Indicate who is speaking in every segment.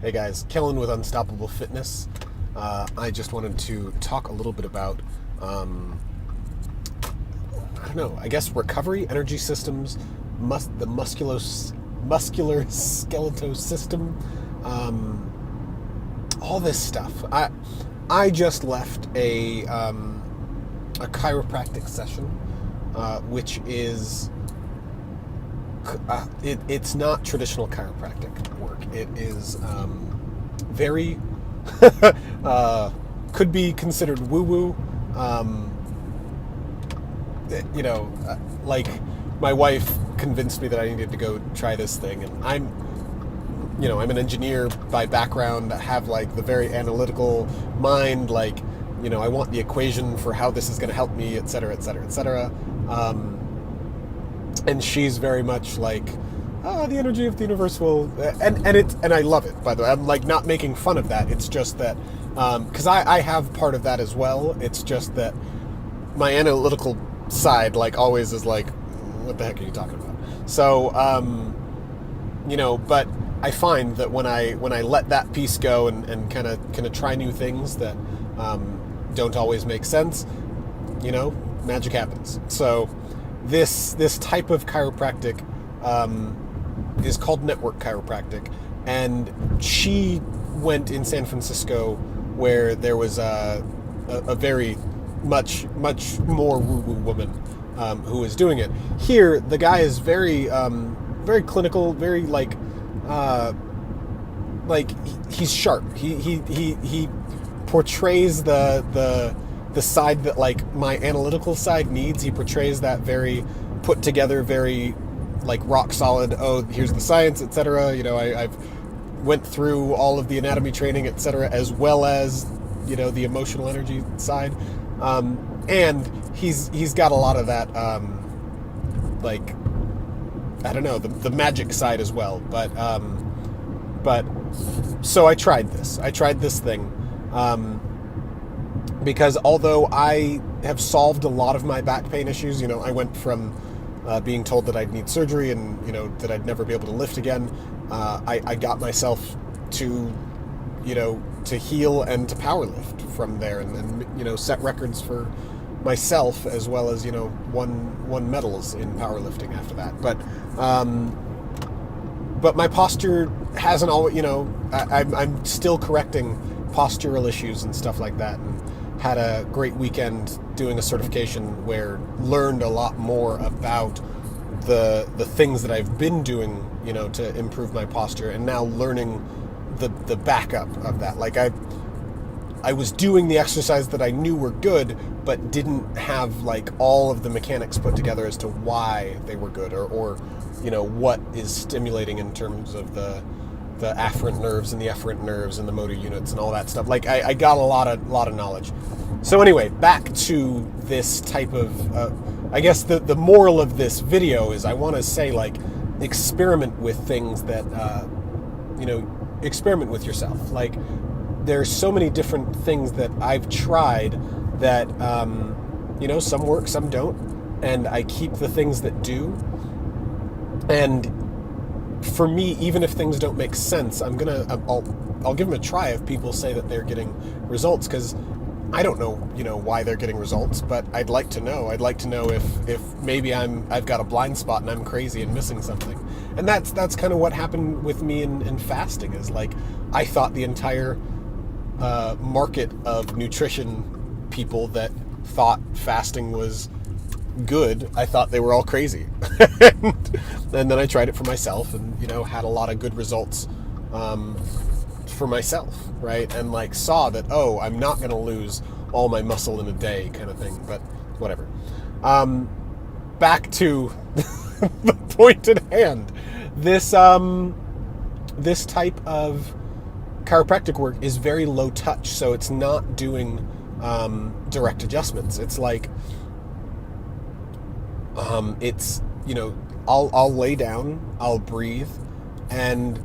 Speaker 1: Hey guys, Kellen with Unstoppable Fitness. I just wanted to talk a little bit about, I don't know, I guess recovery, energy systems, the muscular skeletal system, all this stuff. I just left a chiropractic session, which is it's not traditional chiropractic work. It is very could be considered woo-woo. Um, like my wife convinced me that I needed to go try this thing, and I'm an engineer by background. I have like the very analytical mind. Like, I want the equation for how this is going to help me, et cetera, et cetera, et cetera. And she's very much like, the energy of the universe will, and I love it. By the way, I'm like not making fun of that. It's just that because I have part of that as well. It's just that my analytical side like always is like, what the heck are you talking about? So but I find that when I let that piece go and kind of try new things that don't always make sense, magic happens. So this type of chiropractic is called network chiropractic, and she went in San Francisco where there was a very much more woo-woo woman who was doing it. Here, the guy is very very clinical, very he's sharp. He portrays the side that like my analytical side needs. He portrays that very put together, very like rock solid. Oh, here's the science, etc. I've went through all of the anatomy training, etc., as well as the emotional energy side, and he's got a lot of that like I don't know, the magic side as well. But so I tried this thing. Because although I have solved a lot of my back pain issues, I went from being told that I'd need surgery and, that I'd never be able to lift again. I got myself to, to heal and to power lift from there, and set records for myself as well as, won medals in powerlifting after that. But my posture hasn't always, I'm still correcting postural issues and stuff like that, and had a great weekend doing a certification where learned a lot more about the things that I've been doing, to improve my posture, and now learning the backup of that. Like I was doing the exercise that I knew were good, but didn't have like all of the mechanics put together as to why they were good, or what is stimulating in terms of the afferent nerves and the efferent nerves and the motor units and all that stuff. Like I got a lot of knowledge. So anyway, back to this type of, I guess the moral of this video is I want to say, like, experiment with things that, experiment with yourself. Like, there's so many different things that I've tried that, some work, some don't. And I keep the things that do. And for me, even if things don't make sense, I'll give them a try if people say that they're getting results, because I don't know, why they're getting results, but I'd like to know. I'd like to know if maybe I've got a blind spot and I'm crazy and missing something. And that's kind of what happened with me in fasting, is like I thought the entire market of nutrition people that thought fasting was good, I thought they were all crazy. And then I tried it for myself and, had a lot of good results for myself, right? And like saw that, oh, I'm not going to lose all my muscle in a day kind of thing, but whatever. Back to the point at hand. This type of chiropractic work is very low touch, so it's not doing direct adjustments. It's like it's, I'll lay down, I'll breathe, and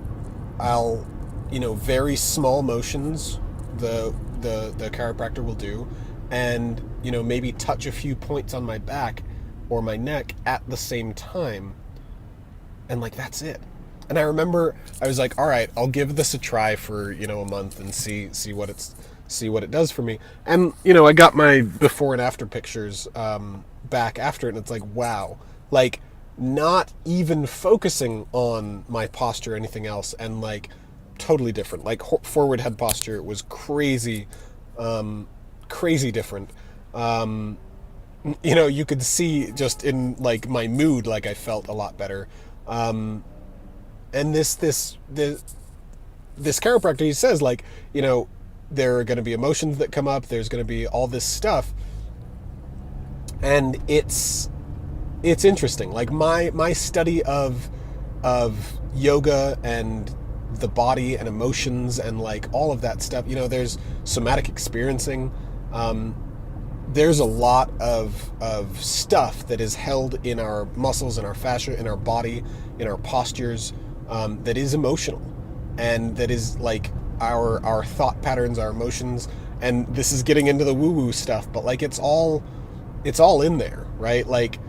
Speaker 1: I'll, very small motions the chiropractor will do, and, maybe touch a few points on my back or my neck at the same time. And like, that's it. And I remember I was like, all right, I'll give this a try for, a month and see what it does for me. And, I got my before and after pictures back after it, and it's like, wow, like not even focusing on my posture or anything else, and like totally different. Like forward head posture was crazy, crazy different. You could see just in like my mood, like I felt a lot better. And this chiropractor, he says, like, there are going to be emotions that come up. There's going to be all this stuff, and it's interesting. Like my study of yoga and the body and emotions and like all of that stuff. There's somatic experiencing. There's a lot of stuff that is held in our muscles, in our fascia, in our body, in our postures, that is emotional, and that is like our thought patterns, our emotions. And this is getting into the woo-woo stuff, but like it's all in there, right? Like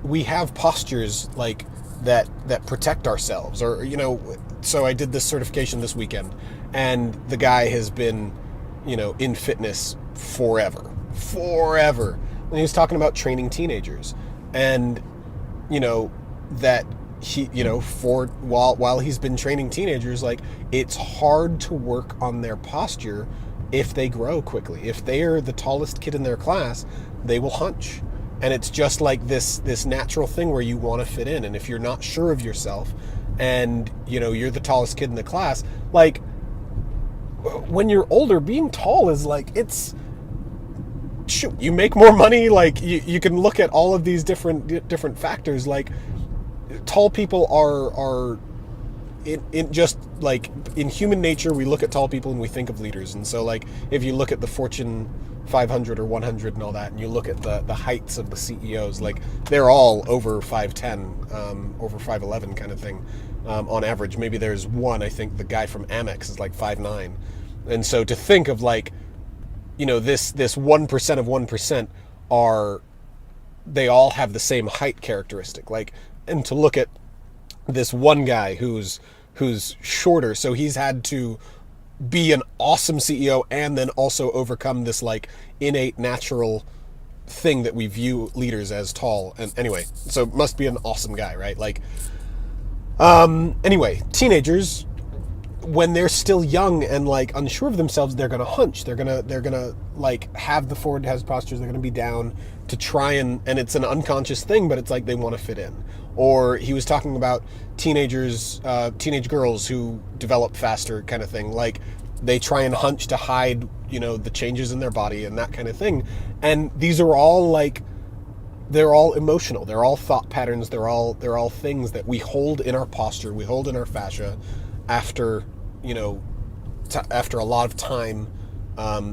Speaker 1: we have postures like that protect ourselves, or so I did this certification this weekend, and the guy has been in fitness forever. And he was talking about training teenagers, and that he for while he's been training teenagers, like it's hard to work on their posture if they grow quickly. If they are the tallest kid in their class, they will hunch, and it's just like this natural thing where you want to fit in. And if you're not sure of yourself, and you're the tallest kid in the class, like when you're older, being tall is like, it's shoot, you make more money. Like you can look at all of these different factors. Like tall people are in just like in human nature, we look at tall people and we think of leaders. And so like if you look at the Fortune 500 or 100 and all that, and you look at the heights of the CEOs, like they're all over 5'10", over 5'11" kind of thing, on average. Maybe there's one, I think the guy from Amex is like 5'9". And so to think of like, this 1% of 1% they all have the same height characteristic. Like, and to look at this one guy who's shorter, so he's had to be an awesome CEO and then also overcome this like innate natural thing that we view leaders as tall. And anyway, so must be an awesome guy, right? Like, anyway, teenagers, when they're still young and like unsure of themselves, they're gonna hunch. They're gonna like have the forward head postures. They're gonna be down to try and it's an unconscious thing, but it's like they want to fit in. Or he was talking about teenage girls who develop faster, kind of thing. Like they try and hunch to hide, the changes in their body and that kind of thing. And these are all like, they're all emotional. They're all thought patterns. They're all things that we hold in our posture, we hold in our fascia after, after a lot of time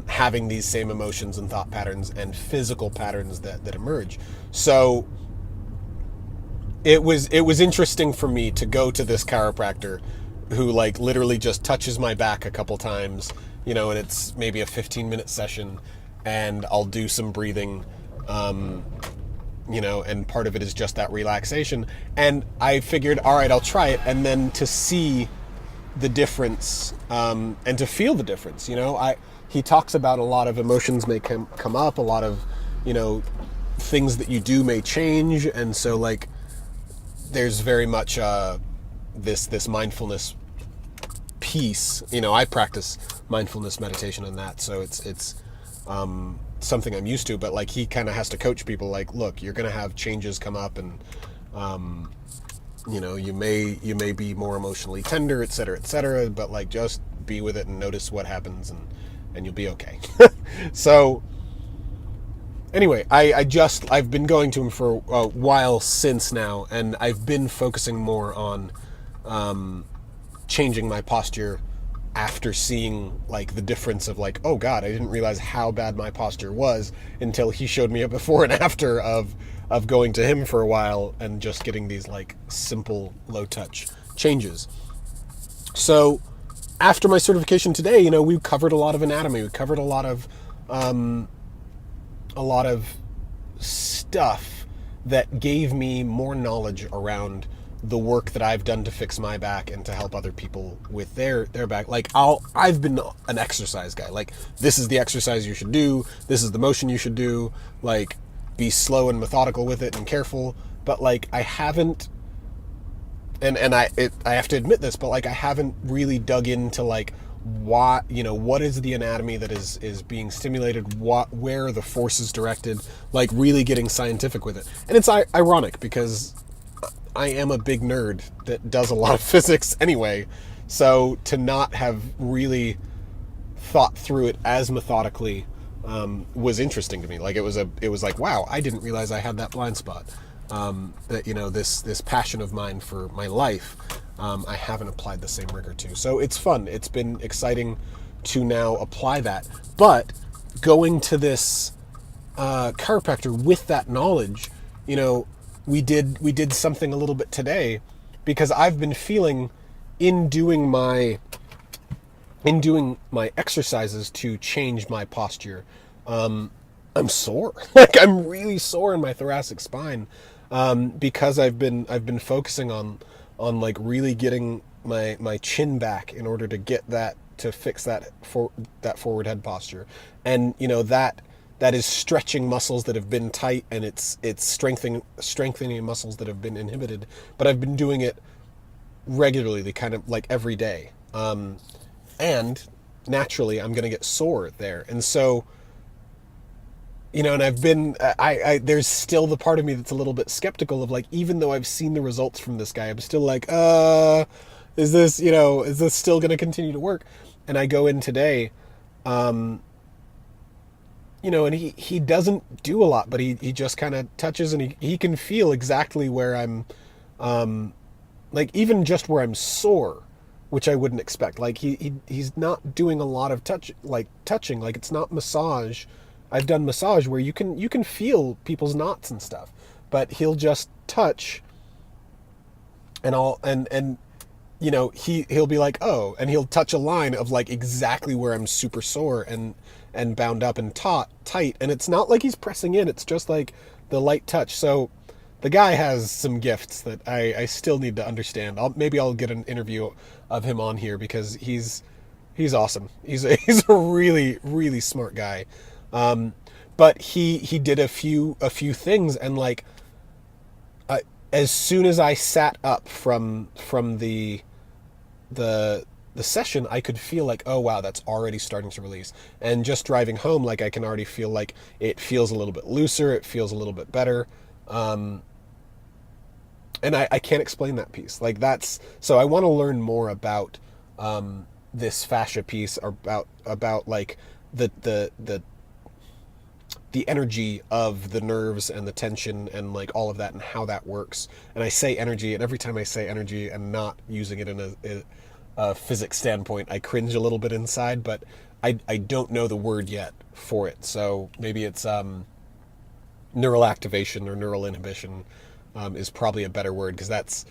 Speaker 1: having these same emotions and thought patterns and physical patterns that emerge. So it was interesting for me to go to this chiropractor who like literally just touches my back a couple times, and it's maybe a 15-minute session, and I'll do some breathing, and part of it is just that relaxation. And I figured, all right, I'll try it. And then to see the difference, and to feel the difference, he talks about a lot of emotions may come up, a lot of, things that you do may change. And so like, there's very much, this mindfulness piece. I practice mindfulness meditation and that, so it's something I'm used to. But like, he kind of has to coach people, like, look, you're gonna have changes come up, and you may be more emotionally tender, et cetera, but like, just be with it and notice what happens, and you'll be okay. So anyway, I've been going to him for a while since now, and I've been focusing more on changing my posture after seeing like the difference of like, oh God, I didn't realize how bad my posture was until he showed me a before and after of going to him for a while and just getting these like simple low touch changes. So after my certification today, we covered a lot of anatomy. We covered a lot of stuff that gave me more knowledge around the work that I've done to fix my back and to help other people with their back. Like I've been an exercise guy. Like, this is the exercise you should do. This is the motion you should do. Like, be slow and methodical with it and careful. But like, I haven't, and I have to admit this, but like, I haven't really dug into like what is the anatomy that is being stimulated, where are the forces directed, like really getting scientific with it. And it's ironic because I am a big nerd that does a lot of physics anyway, so to not have really thought through it as methodically was interesting to me. Like, it was like, wow, I didn't realize I had that blind spot. That, this passion of mine for my life, I haven't applied the same rigor to. So it's fun. It's been exciting to now apply that. But going to this chiropractor with that knowledge, we did something a little bit today, because I've been feeling in doing my exercises to change my posture, I'm sore. Like, I'm really sore in my thoracic spine, because I've been focusing on like really getting my chin back in order to get that, to fix that forward head posture. And that is stretching muscles that have been tight, and it's strengthening muscles that have been inhibited. But I've been doing it regularly, kind of like every day. And naturally I'm going to get sore there. And so, and I've been, there's still the part of me that's a little bit skeptical of, like, even though I've seen the results from this guy, I'm still like, is this still going to continue to work? And I go in today, and he doesn't do a lot, but he just kind of touches, and he can feel exactly where I'm, like, even just where I'm sore, which I wouldn't expect. Like, he's not doing a lot of touching, like, it's not massage. I've done massage where you can feel people's knots and stuff, but he'll just touch, and he'll be like, oh, and he'll touch a line of like exactly where I'm super sore and bound up and tight, and it's not like he's pressing in, it's just like the light touch. So the guy has some gifts that I still need to understand. Maybe I'll get an interview of him on here, because he's awesome. He's a really, really smart guy. But he did a few things, and like, as soon as I sat up from the session, I could feel like, oh wow, that's already starting to release. And just driving home, like, I can already feel like it feels a little bit looser, it feels a little bit better. And I can't explain that piece. Like, so I want to learn more about this fascia piece, about like the energy of the nerves and the tension and like all of that and how that works. And I say energy, and every time I say energy and not using it in a physics standpoint, I cringe a little bit inside, but I don't know the word yet for it. So maybe it's neural activation or neural inhibition is probably a better word, because that's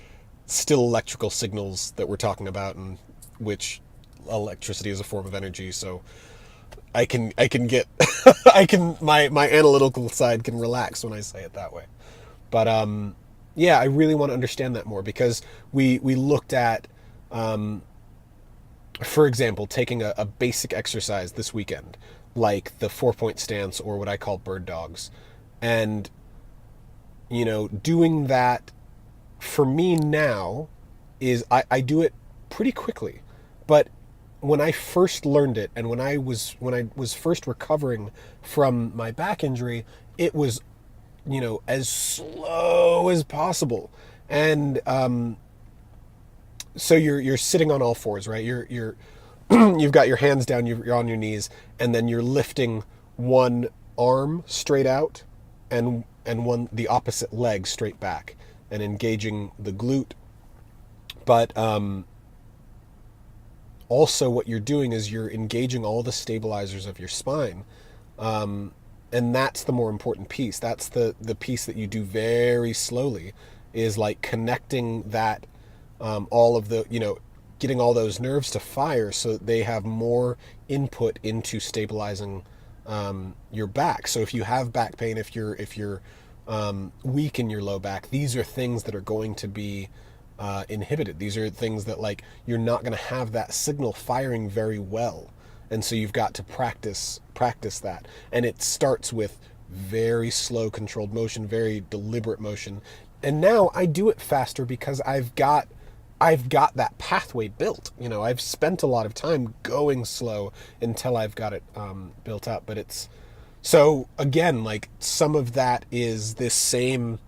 Speaker 1: still electrical signals that we're talking about, and which electricity is a form of energy. So I can get my analytical side can relax when I say it that way. But yeah, I really want to understand that more, because we looked at, for example, taking a basic exercise this weekend, like the 4-point stance, or what I call bird dogs, and doing that for me now is I do it pretty quickly. But when I first learned it, and when I was first recovering from my back injury, it was, as slow as possible. And so you're sitting on all fours, right? You're you've got your hands down, you're on your knees, and then you're lifting one arm straight out, and the opposite leg straight back, and engaging the glute. But also what you're doing is you're engaging all the stabilizers of your spine. And that's the more important piece. That's the piece that you do very slowly, is like connecting that, all of the, getting all those nerves to fire so that they have more input into stabilizing your back. So if you have back pain, if you're weak in your low back, these are things that are going to be inhibited. These are things that like you're not going to have that signal firing very well, and so you've got to practice that. And it starts with very slow, controlled motion, very deliberate motion. And now I do it faster because I've got that pathway built. I've spent a lot of time going slow until I've got it built up. But it's so again, like some of that is this same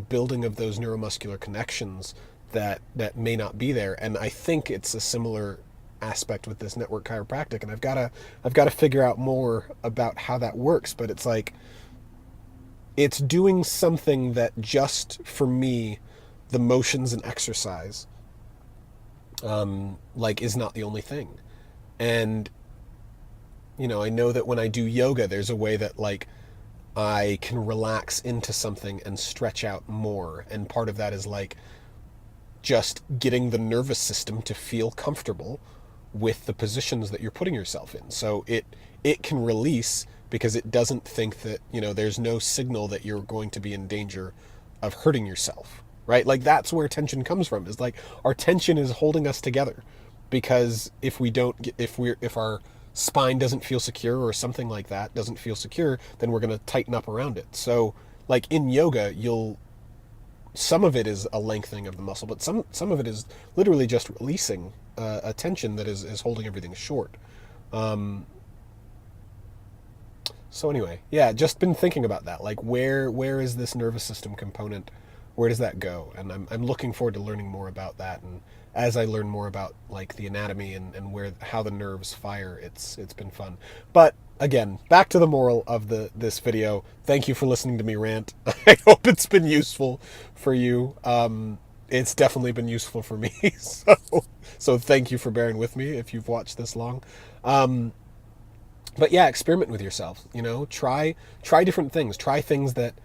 Speaker 1: building of those neuromuscular connections that may not be there. And I think it's a similar aspect with this network chiropractic. And I've got to figure out more about how that works. But it's like it's doing something that just for me, the motions and exercise, like is not the only thing. And I know that when I do yoga, there's a way that like I can relax into something and stretch out more. And part of that is like just getting the nervous system to feel comfortable with the positions that you're putting yourself in. So it can release because it doesn't think that, there's no signal that you're going to be in danger of hurting yourself, right? Like that's where tension comes from, is like our tension is holding us together. Because if our spine doesn't feel secure or something like that doesn't feel secure, then we're going to tighten up around it. So like in yoga, some of it is a lengthening of the muscle, but some of it is literally just releasing a tension that is holding everything short. So anyway, yeah, just been thinking about that. Like where is this nervous system component? Where does that go? And I'm looking forward to learning more about that. And as I learn more about like the anatomy and how the nerves fire, it's been fun. But again, back to the moral of this video. Thank you for listening to me rant. I hope it's been useful for you. It's definitely been useful for me. So thank you for bearing with me if you've watched this long. But yeah, experiment with yourself. Try different things. Try things that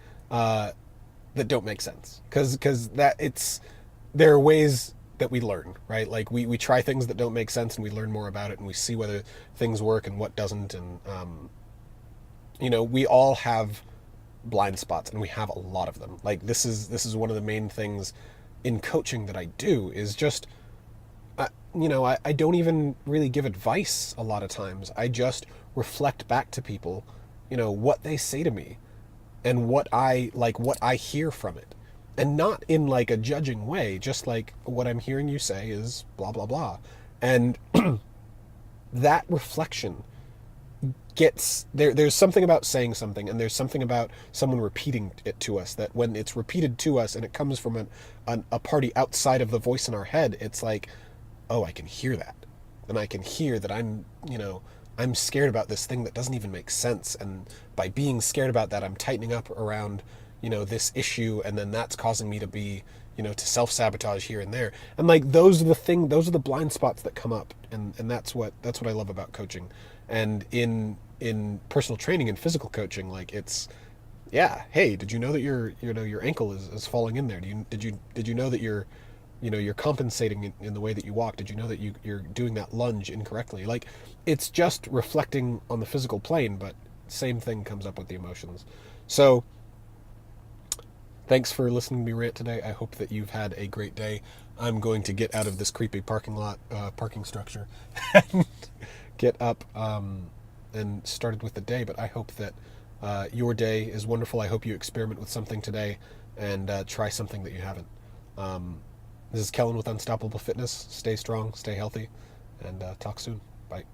Speaker 1: don't make sense. Because there are ways that we learn, right? Like we try things that don't make sense and we learn more about it and we see whether things work and what doesn't. And we all have blind spots and we have a lot of them. Like this is one of the main things in coaching that I do is just I don't even really give advice a lot of times. I just reflect back to people, what they say to me and what I hear from it. And not in like a judging way, just like what I'm hearing you say is blah, blah, blah. And that reflection gets there's something about saying something, and there's something about someone repeating it to us, that when it's repeated to us and it comes from a party outside of the voice in our head, it's like, oh, I can hear that. And I can hear that I'm scared about this thing that doesn't even make sense. And by being scared about that, I'm tightening up around, this issue. And then that's causing me to be, to self-sabotage here and there. And like, those are the blind spots that come up. And that's what I love about coaching. And in personal training and physical coaching, like it's, yeah, hey, did you know that your ankle is falling in there? Did you know that you're compensating in the way that you walk? Did you know that you're doing that lunge incorrectly? Like, it's just reflecting on the physical plane, but same thing comes up with the emotions. So thanks for listening to me rant today. I hope that you've had a great day. I'm going to get out of this creepy parking structure and get up and started with the day. But I hope that your day is wonderful. I hope you experiment with something today and try something that you haven't. This is Kellen with Unstoppable Fitness. Stay strong, stay healthy, and talk soon. Bye.